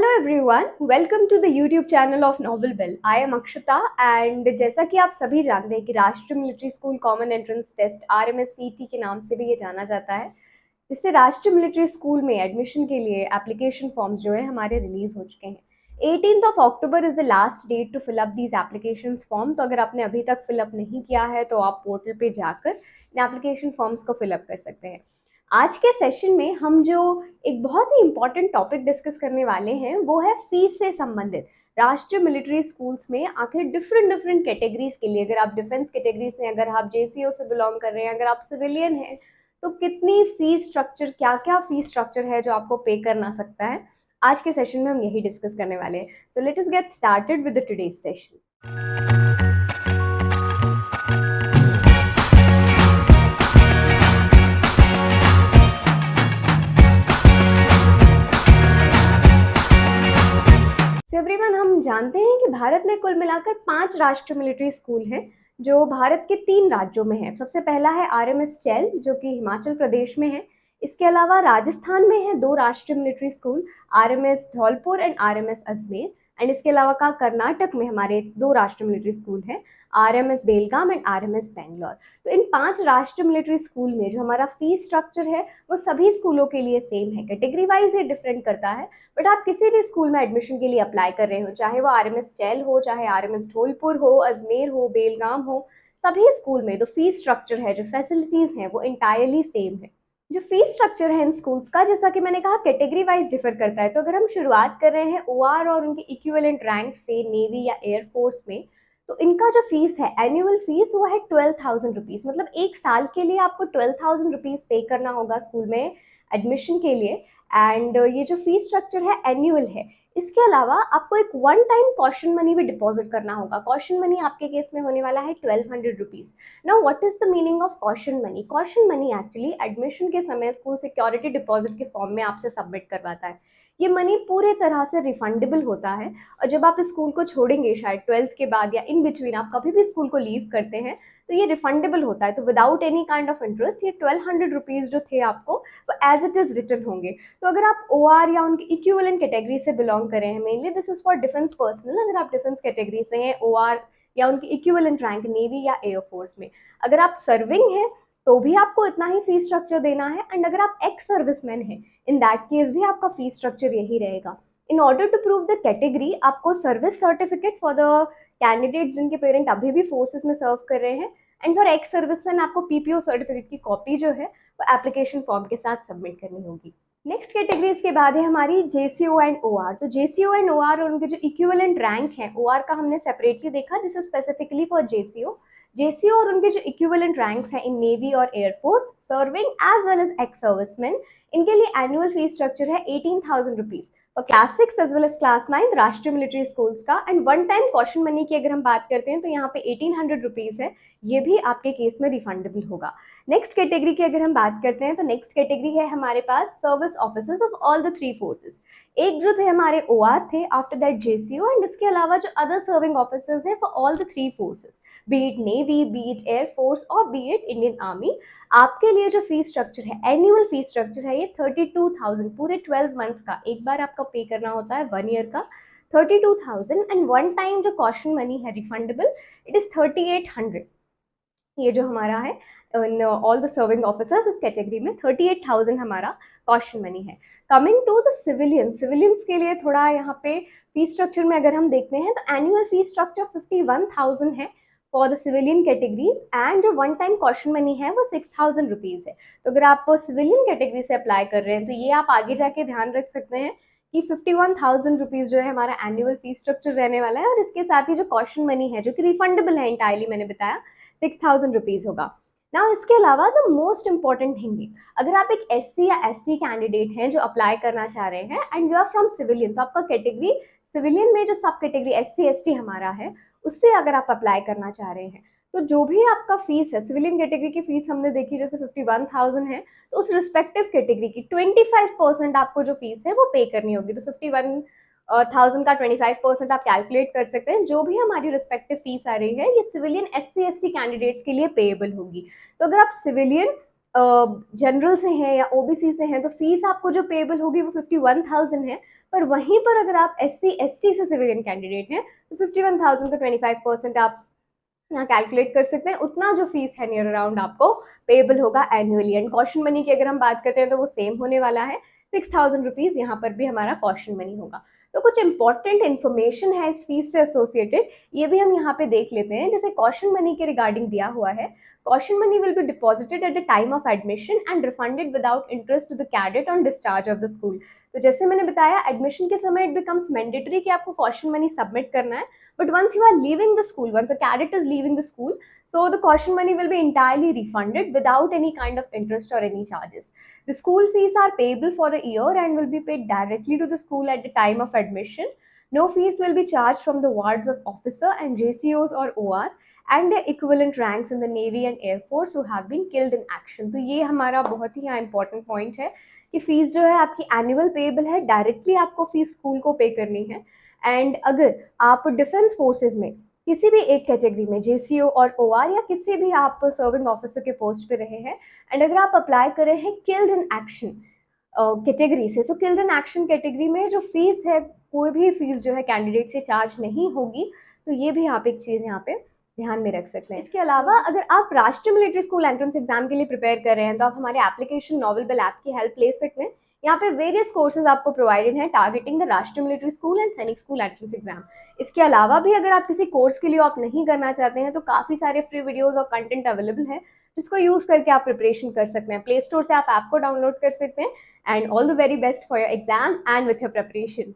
Hello everyone, welcome to the YouTube channel of Noble Bell. I am Akshata and जैसा कि आप सभी जानते हैं कि Rashtriya military school common entrance test RMSCT के नाम से भी ये जाना जाता है, जिससे राष्ट्रीय मिलिट्री स्कूल में एडमिशन के लिए एप्लीकेशन फॉर्म्स जो है हमारे रिलीज हो चुके हैं। 18th October is the last date to fill up these application form. तो अगर आपने अभी तक फिलअप नहीं किया है तो आप पोर्टल पे जाकर इन एप्लीकेशन फॉर्म्स को फिलअप कर सकते हैं। आज के सेशन में हम जो एक बहुत ही इंपॉर्टेंट टॉपिक डिस्कस करने वाले हैं वो है फीस से संबंधित। राष्ट्रीय मिलिट्री स्कूल्स में आखिर डिफरेंट कैटेगरीज के लिए, अगर आप डिफेंस कैटेगरी से, अगर आप JCO से बिलोंग कर रहे हैं, अगर आप सिविलियन हैं, तो कितनी फीस स्ट्रक्चर, क्या क्या फीस स्ट्रक्चर है जो आपको पे करना सकता है। आज के सेशन में हम यही डिस्कस करने वाले हैं। So let us get started with the today's session. Everyone, हम जानते हैं कि भारत में कुल मिलाकर 5 राष्ट्रीय मिलिट्री स्कूल हैं जो भारत के 3 राज्यों में है। सबसे पहला है RMS चैल जो कि हिमाचल प्रदेश में है। इसके अलावा राजस्थान में है 2 राष्ट्रीय military school, RMS Dholpur and RMS Ajmer. And इसके अलावा का कर्नाटक में हमारे 2 राष्ट्रीय मिलिट्री स्कूल हैं, RMS Belgaum and RMS Bangalore. तो इन 5 राष्ट्रीय मिलिट्री स्कूल में जो हमारा फीस स्ट्रक्चर है वो सभी स्कूलों के लिए सेम है। कैटेगरी वाइज ये डिफरेंट करता है, बट आप किसी भी स्कूल में एडमिशन के लिए अप्लाई कर रहे हो, चाहे वो RMS चैल हो, चाहे RMS धौलपुर हो, अजमेर हो, बेलगाम हो, सभी स्कूल में जो फीस स्ट्रक्चर है, जो फैसिलिटीज हैं, वो इंटायरली सेम है। जो फीस स्ट्रक्चर है इन स्कूल्स का, जैसा कि मैंने कहा, कैटेगरी वाइज डिफर करता है। तो अगर हम शुरुआत कर रहे हैं OR और उनके इक्विवेलेंट रैंक से नेवी या एयरफोर्स में, तो इनका जो फीस है, एनुअल फीस, वो है 12,000 रुपीज़। मतलब एक साल के लिए आपको 12,000 रुपीज़ पे करना होगा स्कूल में एडमिशन के लिए। एंड ये जो फीस स्ट्रक्चर है एनुअल है। इसके अलावा आपको एक वन टाइम कॉशन मनी भी डिपॉजिट करना होगा। कॉशन मनी आपके केस में होने वाला है 1200 rupees. Now what is the meaning of caution money? Caution money actually admission के समय स्कूल सिक्योरिटी डिपॉजिट के फॉर्म में आपसे सबमिट करवाता है। ये मनी पूरे तरह से रिफंडेबल होता है, और जब आप स्कूल को छोड़ेंगे, शायद 12th के बाद या इन बिटवीन आप कभी भी स्कूल को लीव करते हैं, तो ये रिफंडेबल होता है। तो without any kind of interest ये 1200 रुपीज़ जो थे आपको, वो एज इट इज रिटर्न होंगे। तो अगर आप OR या उनकी इक्विवेलेंट कैटेगरी से बिलोंग कर रहे हैं, mainly this is for defence personnel, अगर आप डिफेंस कैटेगरी से हैं, OR या उनकी इक्विवेलेंट रैंक नेवी या एयरफोर्स में, अगर आप सर्विंग हैं तो भी आपको इतना ही फीस स्ट्रक्चर देना है। एंड अगर आप एक्स सर्विसमैन हैं, इन दैट केस भी आपका फीस स्ट्रक्चर यही रहेगा। In order to prove the category, आपको service certificate for the candidates जिनके पेरेंट अभी भी फोर्सेस में सर्व कर रहे हैं, एंड फॉर एक्स सर्विसमैन आपको PPO सर्टिफिकेट की कॉपी जो है वो एप्लीकेशन फॉर्म के साथ सबमिट करनी होगी। नेक्स्ट कैटेगरीज के बाद है हमारी JCO एंड OR। तो JCO एंड OR और उनके जो इक्विवेलेंट रैंक है, OR का हमने सेपरेटली देखा, this is specifically for JCO और उनके जो इक्विवेलेंट रैंक्स हैं इन नेवी और air force, serving as well as ex serviceman, इनके लिए एनुअल फीस स्ट्रक्चर है 18,000 रुपीज़ और class 6 as well as class 9 Rashtriya military schools का। And one time caution money की अगर हम बात करते हैं तो यहाँ पे 1800 रुपीज़ है, ये भी आपके केस में रिफंडेबल होगा। नेक्स्ट कैटेगरी की अगर हम बात करते हैं तो नेक्स्ट कैटेगरी है हमारे पास service officers of all the 3 forces. एक जो थे हमारे OR थे, आफ्टर दैट JCO, एंड इसके अलावा जो अदर सर्विंग ऑफिसर्स हैं for all the 3 forces, B it navy, B it air force और बी इट इंडियन आर्मी। आपके लिए जो फीस स्ट्रक्चर है, एनुअल फीस स्ट्रक्चर है, ये 32,000 पूरे 12 मंथ्स का, एक बार आपका पे करना होता है 1 ईयर का 32,000। एंड वन टाइम जो कॉशन मनी है रिफंडेबल, इट इज 3800। ये जो हमारा है in all the serving officers, इस कैटेगरी में 38,000 हमारा कॉशन मनी है। कमिंग टू द सिविलियंस के लिए थोड़ा यहाँ पे फीस स्ट्रक्चर में अगर हम देखते हैं तो एनुअल फीस स्ट्रक्चर 51,000 है for the civilian categories, and जो वन टाइम कॉशन मनी है वो 6,000 रुपीज़ है। तो अगर आप सिविलियन कैटेगरी से अप्लाई कर रहे हैं तो ये आप आगे जाके ध्यान रख सकते हैं कि 51,000 रुपीज़ जो है हमारा एनुअल फीस स्ट्रक्चर रहने वाला है, और इसके साथ ही जो कॉशन मनी है जो कि रिफंडेबल है इंटायरली, मैंने बताया 6,000 रुपीज़ होगा। ना इसके अलावा द मोस्ट इंपॉर्टेंट थिंग, अगर आप एक SC या ST कैंडिडेट हैं जो अप्लाई करना चाह रहे हैं and you are from civilian, तो आपका कैटेगरी सिविलियन में जो सब कैटेगरी SC ST हमारा है, उससे अगर आप अप्लाई करना चाह रहे हैं तो जो भी आपका फीस है, सिविलियन कैटेगरी की फीस हमने देखी जैसे 51,000 है, तो उस रिस्पेक्टिव कैटेगरी की 25% आपको जो फीस है वो पे करनी होगी। तो 51,000 का 25% आप कैलकुलेट कर सकते हैं। जो भी हमारी रिस्पेक्टिव फीस आ रही है ये सिविलियन SC ST कैंडिडेट्स के लिए पेएबल होगी। तो अगर आप सिविलियन जनरल से हैं या OBC से हैं तो फीस आपको जो पेएबल होगी वो 51,000 है, पर वहीं पर अगर आप SC ST से सिविलियन कैंडिडेट हैं तो 51,000 का 25% आप यहाँ कैलकुलेट कर सकते हैं। उतना जो फीस है नियर अराउंड आपको पेबल होगा एनुअली। एंड कॉशन मनी की अगर हम बात करते हैं तो वो सेम होने वाला है, 6,000 रुपीज़ यहाँ पर भी हमारा कॉशन मनी होगा। तो कुछ इंपॉर्टेंट इन्फॉर्मेशन है इस फीस से एसोसिएटेड, ये भी हम यहाँ पे देख लेते हैं। जैसे कॉशन मनी के रिगार्डिंग दिया हुआ है, caution money will be deposited at the time of admission and refunded without interest to the cadet on discharge of the school. तो जैसे मैंने बताया, एडमिशन के समय इट बिकम्स मैंडेटरी कि आपको कॉशन मनी सबमिट करना है, but once you are leaving the school, once a cadet is leaving the school, so the caution money will be entirely refunded without any kind of interest or any charges. The school fees are payable for a year and will be paid directly to the school at the time of admission. No fees will be charged from the wards of officer and JCOs or OR and their equivalent ranks in the Navy and Air Force who have been killed in action. तो ये हमारा बहुत ही यहाँ important point है कि fees जो है आपकी एनुअल पेबल है, डायरेक्टली आपको फीस स्कूल को पे करनी है। एंड अगर आप डिफेंस फोर्सेज में किसी भी एक कैटेगरी में JCO और OR या किसी भी आप सर्विंग ऑफिसर के पोस्ट पे रहे हैं एंड अगर आप अप्लाई कर रहे हैं किल्ड इन एक्शन कैटेगरी से, सो किल्ड इन एक्शन कैटेगरी में जो फीस है, कोई भी फीस जो है कैंडिडेट से चार्ज नहीं होगी। तो ये भी आप एक चीज़ यहाँ पे ध्यान में रख सकते हैं। इसके अलावा अगर आप राष्ट्रीय मिलिट्री स्कूल एंट्रेंस एग्जाम के लिए प्रिपेयर कर रहे हैं तो आप हमारे एप्लीकेशन नॉवल बेल ऐप की हेल्प ले सकते हैं। यहाँ पे वेरियस कोर्सेज आपको प्रोवाइडेड हैं टारगेटिंग द राष्ट्रीय मिलिट्री स्कूल एंड सैनिक स्कूल एंट्रेंस एग्जाम। इसके अलावा भी अगर आप किसी कोर्स के लिए ऑप्ट नहीं करना चाहते हैं तो काफ़ी सारे फ्री वीडियोस और कंटेंट अवेलेबल है जिसको यूज़ करके आप प्रिपरेशन कर सकते हैं। प्ले स्टोर से आप ऐप को डाउनलोड कर सकते हैं। And all the very best for your exam and with your preparation.